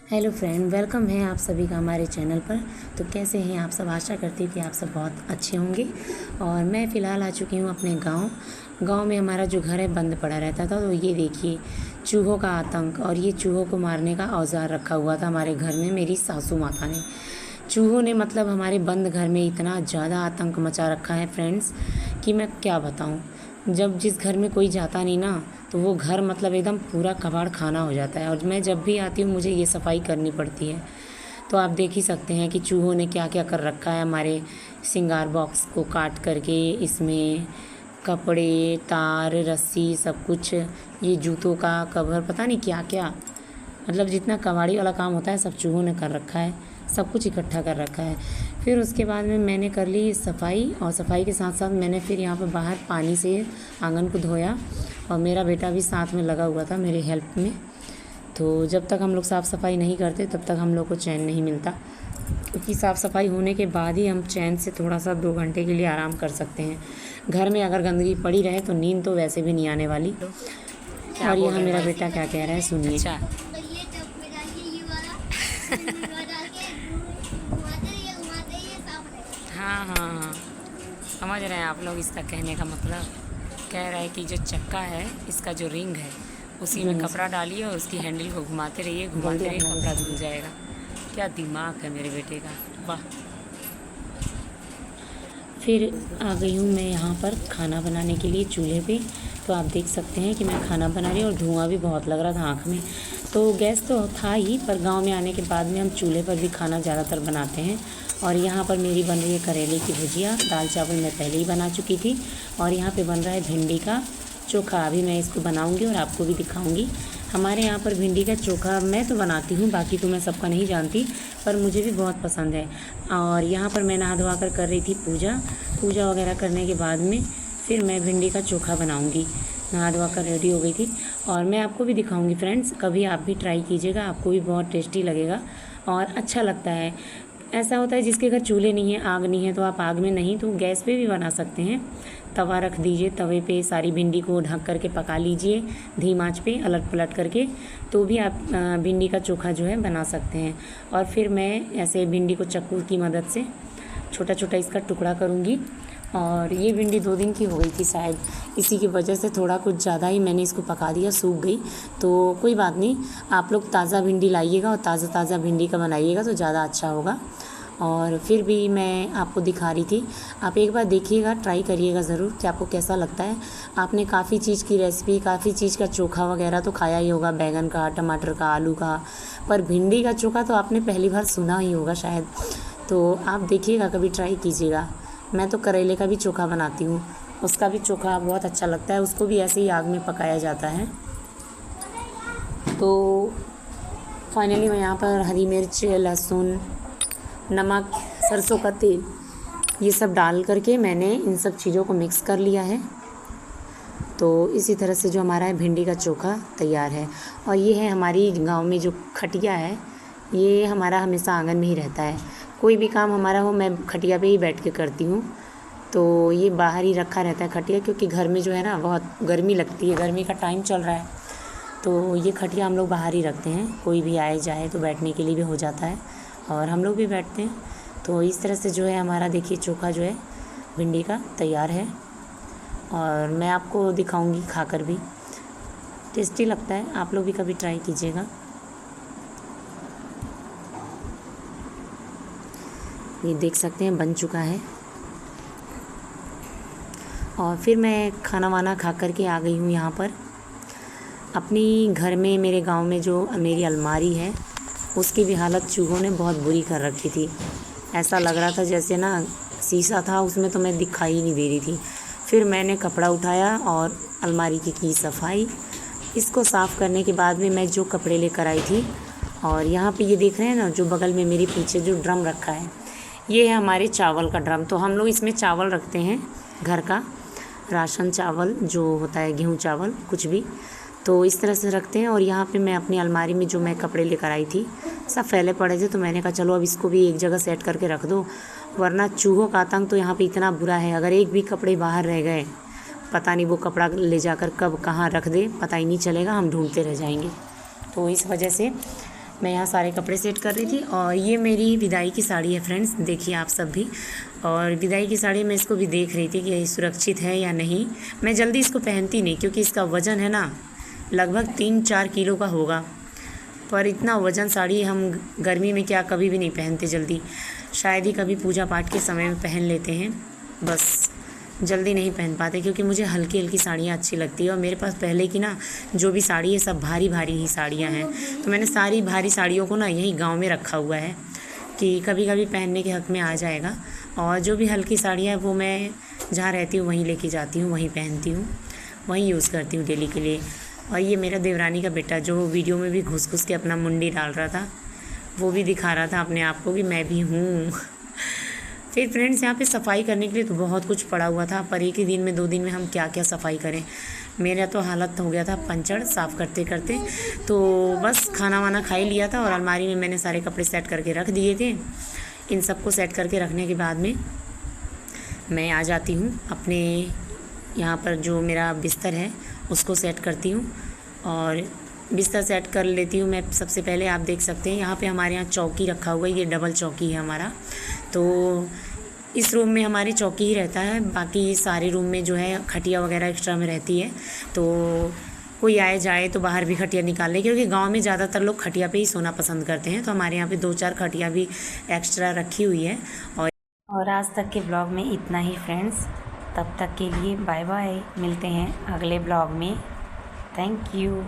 Hello friend, welcome है आप सभी का हमारे चैनल पर। तो कैसे हैं आप सब? आशा करती हूँ कि आप सब बहुत अच्छे होंगे। और मैं फ़िलहाल आ चुकी हूँ अपने गांव में हमारा जो घर है बंद पड़ा रहता था। तो ये देखिए, चूहों का आतंक। और ये चूहों को मारने का औज़ार रखा हुआ था हमारे घर में मेरी सासू माता ने। चूहों ने मतलब हमारे बंद घर में इतना ज़्यादा आतंक मचा रखा है फ्रेंड्स, कि मैं क्या बताऊँ। जब जिस घर में कोई जाता नहीं ना, तो वो घर मतलब एकदम पूरा कबाड़ खाना हो जाता है। और मैं जब भी आती हूँ मुझे ये सफाई करनी पड़ती है। तो आप देख ही सकते हैं कि चूहों ने क्या क्या कर रखा है हमारे श्रृंगार बॉक्स को काट करके। इसमें कपड़े, तार, रस्सी, सब कुछ, ये जूतों का कवर, पता नहीं क्या क्या, मतलब जितना कबाड़ी वाला काम होता है सब चूहों ने कर रखा है। सब कुछ इकट्ठा कर रखा है। फिर उसके बाद में मैंने कर ली सफाई, और सफाई के साथ साथ मैंने फिर यहाँ पर बाहर पानी से आंगन को धोया। और मेरा बेटा भी साथ में लगा हुआ था मेरी हेल्प में। तो जब तक हम लोग साफ़ सफाई नहीं करते तब तक हम लोग को चैन नहीं मिलता, क्योंकि साफ़ सफाई होने के बाद ही हम चैन से थोड़ा सा 2 घंटे के लिए आराम कर सकते हैं। घर में अगर गंदगी पड़ी रहे तो नींद तो वैसे भी नहीं आने वाली। क्या और बोल यहाँ रहे हैं मेरा भाई? बेटा क्या कह रहा है, सुनिए। अच्छा। हाँ हाँ हाँ, समझ रहे हैं आप लोग इसका कहने का मतलब। कह रहे हैं कि जो चक्का है इसका जो रिंग है उसी में कपड़ा डालिए और उसकी हैंडल को घुमाते रहिए, जल्दी घुमाते रहिए, अपना कपड़ा कुछ। धुल जाएगा। क्या दिमाग है मेरे बेटे का, वाह। फिर आ गई हूँ मैं यहाँ पर खाना बनाने के लिए चूल्हे पे। तो आप देख सकते हैं कि मैं खाना बना रही हूँ, और धुआं भी बहुत लग रहा था आँख में। तो गैस तो था ही, पर गांव में आने के बाद में हम चूल्हे पर भी खाना ज़्यादातर बनाते हैं। और यहाँ पर मेरी बन रही है करेले की भुजिया। दाल चावल मैं पहले ही बना चुकी थी। और यहाँ पे बन रहा है भिंडी का चोखा। अभी मैं इसको बनाऊँगी और आपको भी दिखाऊँगी। हमारे यहाँ पर भिंडी का चोखा मैं तो बनाती हूँ, बाकी तो मैं सबका नहीं जानती, पर मुझे भी बहुत पसंद है। और यहाँ पर मैं नहा धोवा कर रही थी पूजा वगैरह करने के बाद में फिर मैं भिंडी का चोखा बनाऊँगी। नहा धोवा कर रेडी हो गई थी, और मैं आपको भी दिखाऊंगी फ्रेंड्स। कभी आप भी ट्राई कीजिएगा, आपको भी बहुत टेस्टी लगेगा और अच्छा लगता है। ऐसा होता है जिसके घर चूल्हे नहीं है, आग नहीं है, तो आप आग में नहीं तो गैस पे भी बना सकते हैं। तवा रख दीजिए, तवे पे सारी भिंडी को ढक करके पका लीजिए धीमी आंच पे अलट पलट करके, तो भी आप भिंडी का चोखा जो है बना सकते हैं। और फिर मैं ऐसे भिंडी को चाकू की मदद से छोटा छोटा इसका टुकड़ा करूँगी। और ये भिंडी 2 दिन की हो गई थी शायद, इसी की वजह से थोड़ा कुछ ज़्यादा ही मैंने इसको पका दिया, सूख गई। तो कोई बात नहीं, आप लोग ताज़ा भिंडी लाइएगा और ताज़ा भिंडी का बनाइएगा तो ज़्यादा अच्छा होगा। और फिर भी मैं आपको दिखा रही थी, आप एक बार देखिएगा, ट्राई करिएगा ज़रूर कि आपको कैसा लगता है। आपने काफ़ी चीज़ की रेसिपी, काफ़ी चीज़ का चोखा वगैरह तो खाया ही होगा, बैंगन का, टमाटर का, आलू का, पर भिंडी का चोखा तो आपने पहली बार सुना ही होगा शायद। तो आप देखिएगा, कभी ट्राई कीजिएगा। मैं तो करेले का भी चोखा बनाती हूँ, उसका भी चोखा बहुत अच्छा लगता है, उसको भी ऐसे ही आग में पकाया जाता है। तो फाइनली मैं यहाँ पर हरी मिर्च, लहसुन, नमक, सरसों का तेल, ये सब डाल करके मैंने इन सब चीज़ों को मिक्स कर लिया है। तो इसी तरह से जो हमारा भिंडी का चोखा तैयार है। और ये है हमारी गांव में जो खटिया है, ये हमारा हमेशा आंगन में ही रहता है। कोई भी काम हमारा हो मैं खटिया पे ही बैठ के करती हूँ। तो ये बाहर ही रखा रहता है खटिया, क्योंकि घर में जो है ना बहुत गर्मी लगती है, गर्मी का टाइम चल रहा है। तो ये खटिया हम लोग बाहर ही रखते हैं, कोई भी आए जाए तो बैठने के लिए भी हो जाता है, और हम लोग भी बैठते हैं। तो इस तरह से जो है हमारा, देखिए, चोखा जो है भिंडी का तैयार है। और मैं आपको दिखाऊंगी खाकर भी, टेस्टी लगता है, आप लोग भी कभी ट्राई कीजिएगा। ये देख सकते हैं बन चुका है। और फिर मैं खाना वाना खा कर के आ गई हूँ यहाँ पर अपनी घर में। मेरे गांव में जो मेरी अलमारी है उसकी भी हालत चूहों ने बहुत बुरी कर रखी थी। ऐसा लग रहा था जैसे ना शीशा था उसमें, तो मैं दिखाई नहीं दे रही थी। फिर मैंने कपड़ा उठाया और अलमारी की सफाई। इसको साफ़ करने के बाद में मैं जो कपड़े लेकर आई थी, और यहाँ पे ये देख रहे हैं ना, जो बगल में मेरे पीछे जो ड्रम रखा है, ये है हमारे चावल का ड्रम। तो हम लोग इसमें चावल रखते हैं, घर का राशन चावल जो होता है, गेहूँ चावल कुछ भी, तो इस तरह से रखते हैं। और यहाँ पे मैं अपनी अलमारी में जो मैं कपड़े लेकर आई थी सब फैले पड़े थे, तो मैंने कहा चलो अब इसको भी एक जगह सेट करके रख दो, वरना चूहों का आतंक तो यहाँ पे इतना बुरा है। अगर एक भी कपड़े बाहर रह गए, पता नहीं वो कपड़ा ले जाकर कब कहाँ रख दे, पता ही नहीं चलेगा, हम ढूंढते रह जाएंगे। तो इस वजह से मैं यहाँ सारे कपड़े सेट कर रही थी। और ये मेरी विदाई की साड़ी है फ्रेंड्स, देखिए आप सब भी। और विदाई की साड़ी मैं इसको भी देख रही थी कि ये सुरक्षित है या नहीं। मैं जल्दी इसको पहनती नहीं क्योंकि इसका वज़न है ना लगभग 3-4 किलो का होगा। पर इतना वज़न साड़ी हम गर्मी में क्या कभी भी नहीं पहनते जल्दी, शायद ही कभी पूजा पाठ के समय में पहन लेते हैं, बस जल्दी नहीं पहन पाते क्योंकि मुझे हल्की हल्की साड़ियाँ अच्छी लगती है। और मेरे पास पहले की ना जो भी साड़ी है सब भारी भारी ही साड़ियाँ हैं, तो मैंने सारी भारी साड़ियों को ना यहीं गांव में रखा हुआ है कि कभी कभी पहनने के हक़ में आ जाएगा। और जो भी हल्की साड़ियाँ हैं वो मैं जहाँ रहती हूँ वहीं लेके जाती हूँ, वहीं पहनती हूँ, वहीं यूज़ करती हूँ डेली के लिए। और ये मेरा देवरानी का बेटा जो वीडियो में भी घुस घुस के अपना मुंडी डाल रहा था, वो भी दिखा रहा था अपने आप को कि मैं भी हूँ। फिर फ्रेंड्स यहाँ पे सफाई करने के लिए तो बहुत कुछ पड़ा हुआ था, पर एक ही दिन में 2 दिन में हम क्या क्या सफाई करें। मेरा तो हालत हो गया था पंचर साफ़ करते करते। तो बस खाना वाना खा ही लिया था और अलमारी में मैंने सारे कपड़े सेट करके रख दिए थे। इन सबको सेट करके रखने के बाद में मैं आ जाती हूँ अपने यहाँ पर, जो मेरा बिस्तर है उसको सेट करती हूँ। और बिस्तर सेट कर लेती हूँ मैं सबसे पहले। आप देख सकते हैं यहाँ पे हमारे यहाँ चौकी रखा हुआ है, ये डबल चौकी है हमारा। तो इस रूम में हमारी चौकी ही रहता है, बाकी सारे रूम में जो है खटिया वगैरह एक्स्ट्रा में रहती है। तो कोई आए जाए तो बाहर भी खटिया निकाल ले, क्योंकि गांव में ज़्यादातर लोग खटिया पे ही सोना पसंद करते हैं। तो हमारे यहाँ पे 2-4 खटिया भी एक्स्ट्रा रखी हुई है। और आज तक के ब्लॉग में इतना ही फ्रेंड्स, तब तक के लिए बाय बाय, मिलते हैं अगले ब्लॉग में। Thank you.